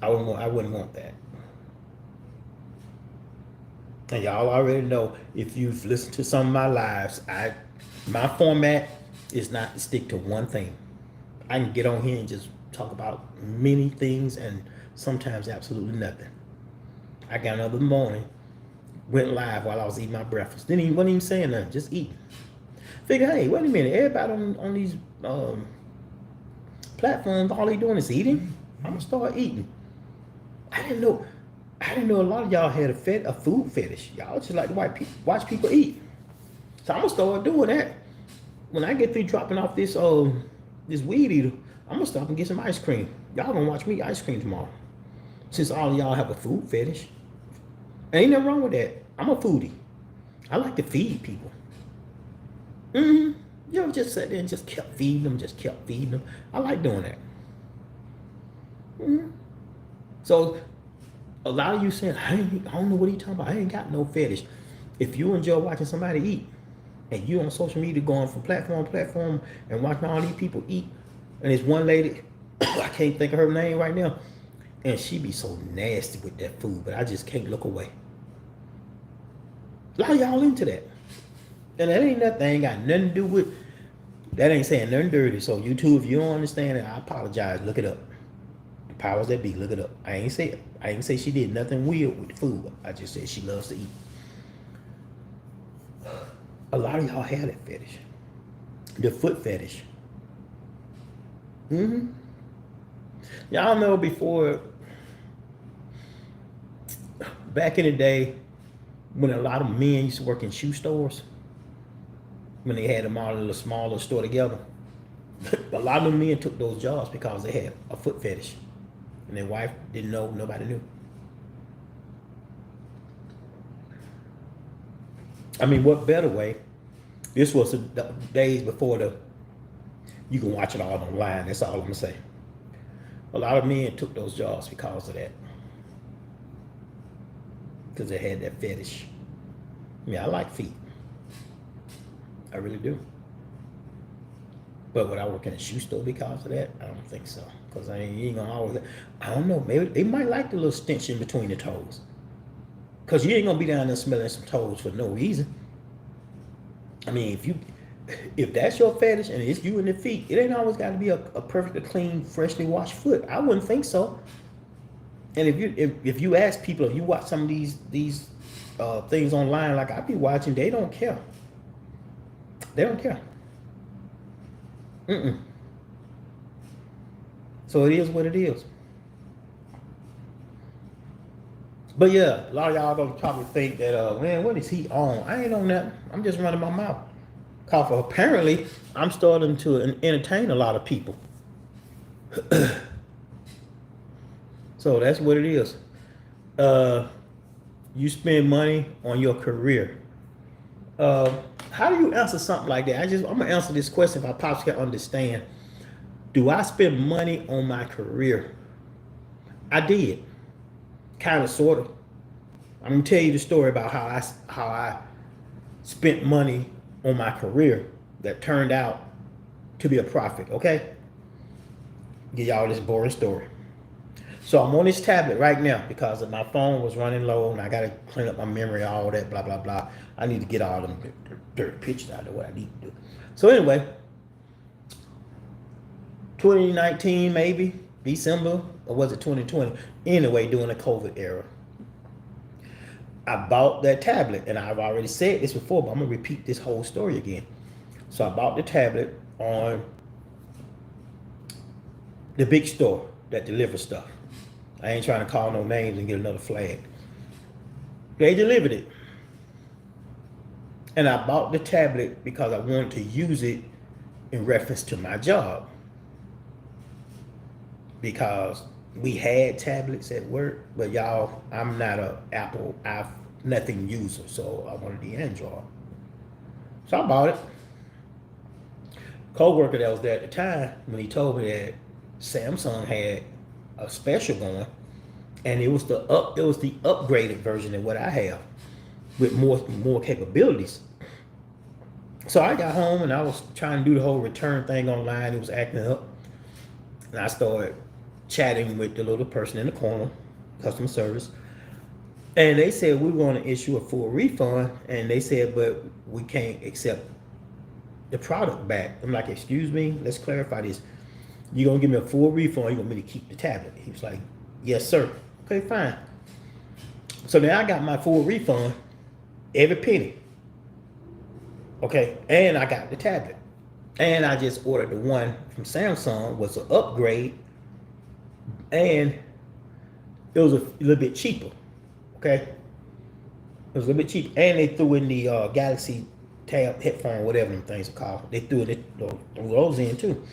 I wouldn't want that. And y'all already know, if you've listened to some of my lives, my format is not to stick to one thing. I can get on here and just talk about many things and sometimes absolutely nothing. I got another morning, went live while I was eating my breakfast. Wasn't even saying nothing, just eating. Figure, hey, wait a minute, everybody on these platforms, all they doing is eating. I'm gonna start eating. I didn't know a lot of y'all had a food fetish. Y'all just like to watch people eat. So I'm gonna start doing that. When I get through dropping off this weed eater, I'm gonna stop and get some ice cream. Y'all gonna watch me eat ice cream tomorrow. Since all of y'all have a food fetish. Ain't nothing wrong with that. I'm a foodie. I like to feed people. You know, just sat there and just kept feeding them, I like doing that. So a lot of you saying, I don't know what he's talking about. I ain't got no fetish. If you enjoy watching somebody eat, and you on social media going from platform to platform and watching all these people eat, and there's one lady, I can't think of her name right now, and she be so nasty with that food, but I just can't look away. A lot of y'all into that. And that ain't nothing, ain't got nothing to do with, that ain't saying nothing dirty. So YouTube, if you don't understand it, I apologize, look it up. The powers that be, look it up. I ain't say she did nothing weird with the food. I just said she loves to eat. A lot of y'all have that fetish. The foot fetish. Y'all know before, back in the day, when a lot of men used to work in shoe stores, when they had them all in a smaller store together, a lot of men took those jobs because they had a foot fetish. And their wife didn't know, nobody knew. I mean, what better way? This was the days before you can watch it all online. That's all I'm gonna say. A lot of men took those jobs because of that. Because they had that fetish. I mean, I like feet. I really do. But would I work in a shoe store because of that? I don't think so. Because you ain't gonna always, I don't know, maybe they might like the little stench in between the toes. Because you ain't gonna be down there smelling some toes for no reason. I mean, if that's your fetish and it's you and the feet, it ain't always got to be a perfectly clean, freshly washed foot. I wouldn't think so. And if you ask people, if you watch some of these things online, like I be watching, they don't care. They don't care. So it is what it is. But yeah, a lot of y'all gonna probably think that, man, what is he on? I ain't on that. I'm just running my mouth. Cause apparently, I'm starting to entertain a lot of people. So that's what it is. You spend money on your career. How do you answer something like that? I'm gonna answer this question if I possibly can understand. Do I spend money on my career? I did. Kind of, sort of. I'm gonna tell you the story about how I spent money on my career that turned out to be a profit. Okay, give y'all this boring story. So I'm on this tablet right now because my phone was running low and I gotta clean up my memory, all that, blah blah blah. I need to get all them dirty pictures out of what I need to do. So anyway, 2019 maybe December, or was it 2020? Anyway, during the COVID era, I bought that tablet, and I've already said this before, but I'm gonna repeat this whole story again. So I bought the tablet on the big store that delivers stuff. I ain't trying to call no names and get another flag. They delivered it. And I bought the tablet because I wanted to use it in reference to my job. Because we had tablets at work, but y'all, I'm not a Apple, nothing user, so I wanted the Android. So I bought it. co-worker that was there at the time, when he told me that Samsung had a special going, and it was the upgraded version of what I have with more capabilities. So I got home and I was trying to do the whole return thing online. It was acting up, and I started chatting with the little person in the corner, customer service, and they said we want to issue a full refund, and they said, but we can't accept the product back. I'm like, excuse me, let's clarify this. You gonna give me a full refund? You want me to keep the tablet? He was like, yes, sir. Okay, fine. So now I got my full refund, every penny. Okay, and I got the tablet, and I just ordered the one from Samsung, was an upgrade, and it was a little bit cheaper. Okay, it was a little bit cheaper, and they threw in the Galaxy Tab headphone, whatever them things are called. They threw those in too.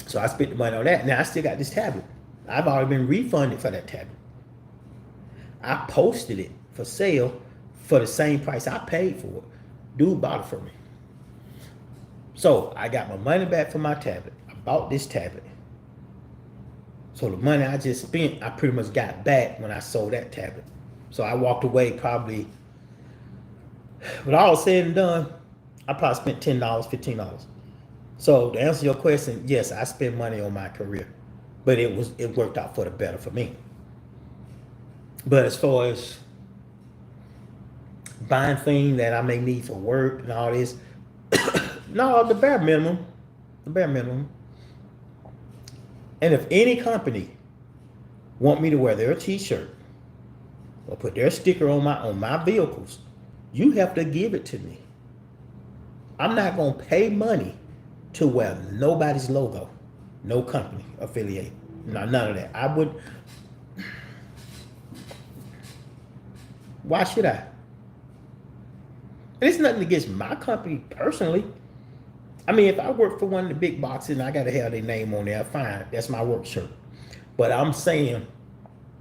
So I spent the money on that. Now I still got this tablet. I've already been refunded for that tablet. I posted it for sale for the same price I paid for it. Dude bought it for me. So I got my money back for my tablet. I bought this tablet. So the money I just spent, I pretty much got back when I sold that tablet. So I walked away probably, with all said and done, I probably spent $10, $15. So to answer your question, yes, I spend money on my career, but it worked out for the better for me. But as far as buying things that I may need for work and all this, no, the bare minimum, the bare minimum. And if any company want me to wear their T-shirt or put their sticker on my vehicles, you have to give it to me. I'm not gonna pay money to wear nobody's logo, no company affiliate, no, none of that. I would. Why should I? And it's nothing against my company personally. I mean, if I work for one of the big boxes and I gotta have their name on there, fine, that's my work shirt. But I'm saying,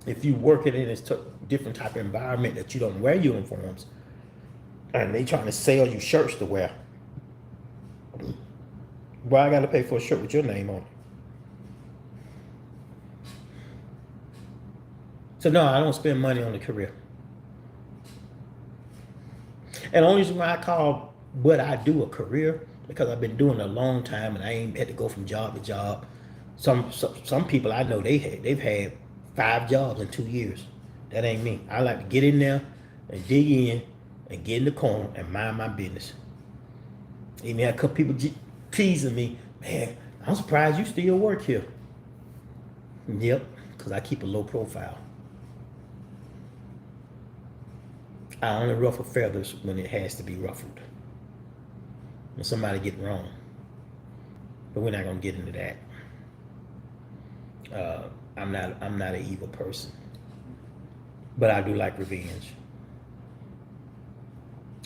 if you work in a different type of environment that you don't wear uniforms, and they trying to sell you shirts to wear, why I gotta pay for a shirt with your name on it? So no, I don't spend money on a career. And the only reason why I call what I do a career, because I've been doing it a long time and I ain't had to go from job to job. Some people I know they've had 5 jobs in 2 years. That ain't me. I like to get in there and dig in and get in the corner and mind my business. Even had a couple people teasing me, man, I'm surprised you still work here. Yep, because I keep a low profile. I only ruffle feathers when it has to be ruffled. When somebody get wrong. But we're not gonna get into that. I'm not an evil person. But I do like revenge.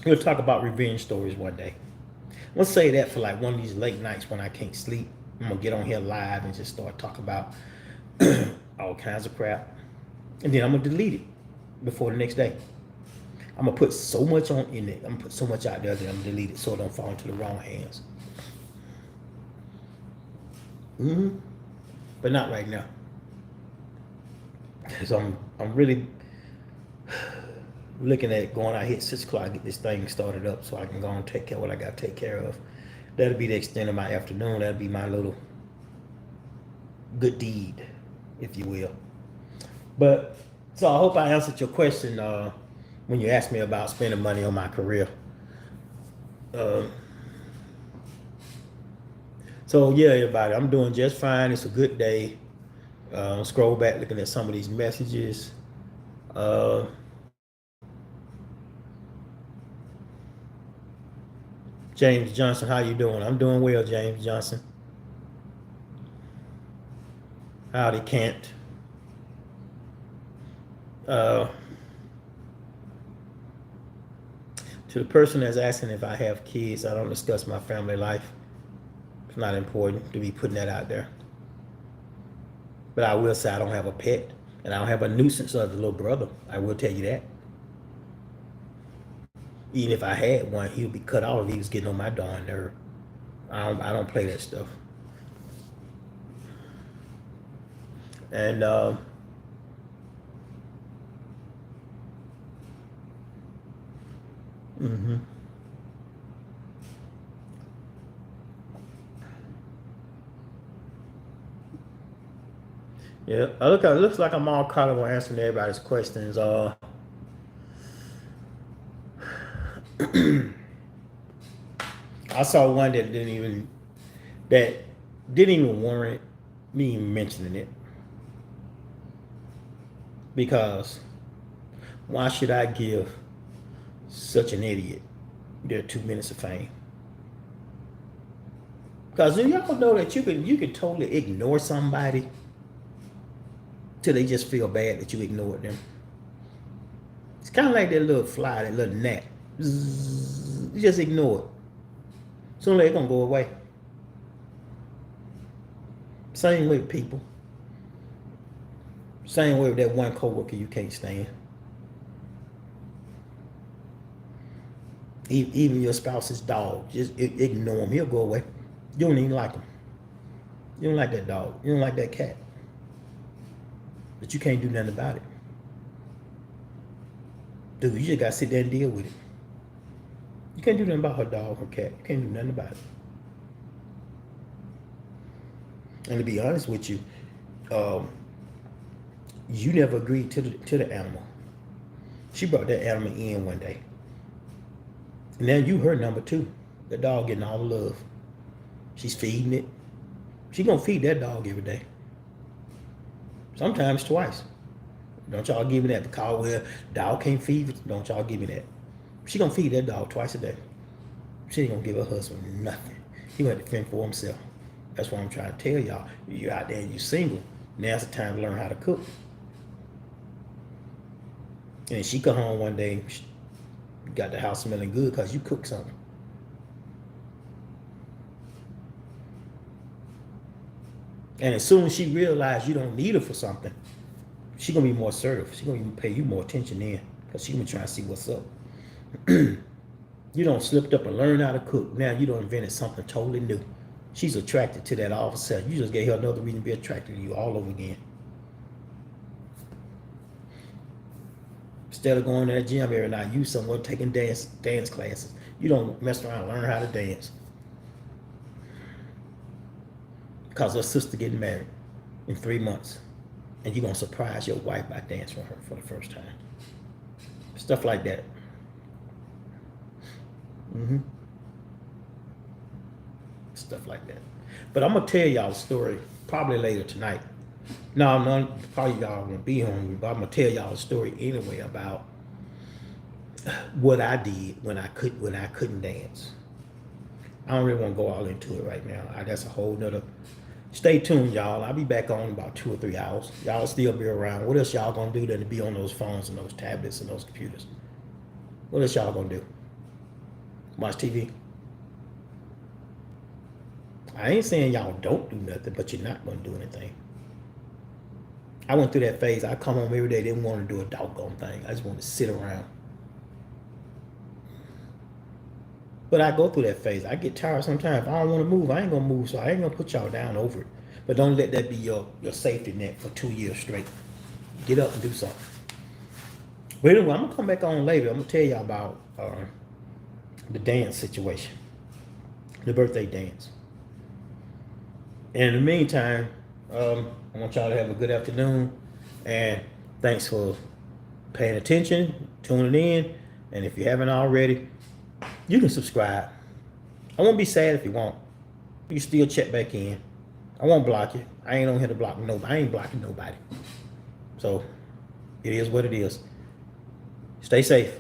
We'll talk about revenge stories one day. Let's say that for like one of these late nights when I can't sleep. I'm gonna get on here live and just start talking about all kinds of crap. And then I'm gonna delete it before the next day. I'm gonna put so much on in it. I'm gonna put so much out there that I'm gonna delete it so it don't fall into the wrong hands. But not right now. Because I'm really looking at going out here at 6 o'clock, get this thing started up so I can go and take care of what I got to take care of. That'll be the extent of my afternoon. That'll be my little good deed, if you will. But so I hope I answered your question when you asked me about spending money on my career. So yeah, everybody, I'm doing just fine. It's a good day. Scroll back looking at some of these messages. James Johnson, how you doing? I'm doing well, James Johnson. Howdy, Kent. To the person that's asking if I have kids, I don't discuss my family life. It's not important to be putting that out there. But I will say I don't have a pet, and I don't have a nuisance of the little brother. I will tell you that. Even if I had one, he would be cut off if he was getting on my darn nerve. I don't play that stuff. And hmm yeah, it looks like I'm all caught up on answering everybody's questions. I saw one that didn't even warrant me mentioning it because why should I give such an idiot their 2 minutes of fame? Because y'all know that you can totally ignore somebody till they just feel bad that you ignored them. It's kind of like that little fly, that little gnat. Zzz, you just ignore it. Soon they're gonna go away. Same way with people. Same way with that one coworker you can't stand. Even your spouse's dog, just ignore him. He'll go away. You don't even like him. You don't like that dog. You don't like that cat. But you can't do nothing about it. Dude, you just gotta sit there and deal with it. You can't do nothing about her dog, her cat. You can't do nothing about it. And to be honest with you, you never agreed to the animal. She brought that animal in one day. And now you her number two. The dog getting all the love. She's feeding it. She gonna feed that dog every day. Sometimes twice. Don't y'all give me that because well, dog can't feed. Don't y'all give me that. She gonna feed that dog twice a day. She ain't gonna give her husband nothing. He gonna have to fend for himself. That's what I'm trying to tell y'all. You out there and you single. Now's the time to learn how to cook. And she come home one day, she got the house smelling good because you cooked something. And as soon as she realized you don't need her for something, she gonna be more assertive. She gonna even pay you more attention then because she gonna be trying to see what's up. You don't slipped up and learn how to cook. Now you don't invented something totally new. She's attracted to that all of a sudden. You just gave her another reason to be attracted to you all over again. Instead of going to that gym every night, you somewhere taking dance classes. You don't mess around and learn how to dance. Because her sister getting married in 3 months. And you're going to surprise your wife by dancing for her for the first time. Stuff like that. Stuff like that. But I'm going to tell y'all a story probably later tonight. No, probably y'all won't be hungry, but I'm going to tell y'all a story anyway about what I did when I couldn't dance. I don't really want to go all into it right now. That's a whole nother. Stay tuned, y'all. I'll be back on in about 2 or 3 hours. Y'all still be around. What else y'all gonna do than to be on those phones and those tablets and those computers? What else y'all gonna do? Watch TV? I ain't saying y'all don't do nothing, but you're not gonna do anything. I went through that phase. I come home every day, didn't want to do a doggone thing. I just want to sit around. But I go through that phase. I get tired sometimes. If I don't want to move, I ain't gonna move. So I ain't gonna put y'all down over it. But don't let that be your safety net for 2 years straight. Get up and do something. But anyway, I'm gonna come back on later. I'm gonna tell y'all about the dance situation, the birthday dance. And in the meantime, I want y'all to have a good afternoon. And thanks for paying attention, tuning in. And if you haven't already, you can subscribe. I won't be sad if you won't. You can still check back in. I won't block you. I ain't on here to block nobody. I ain't blocking nobody. So it is what it is. Stay safe.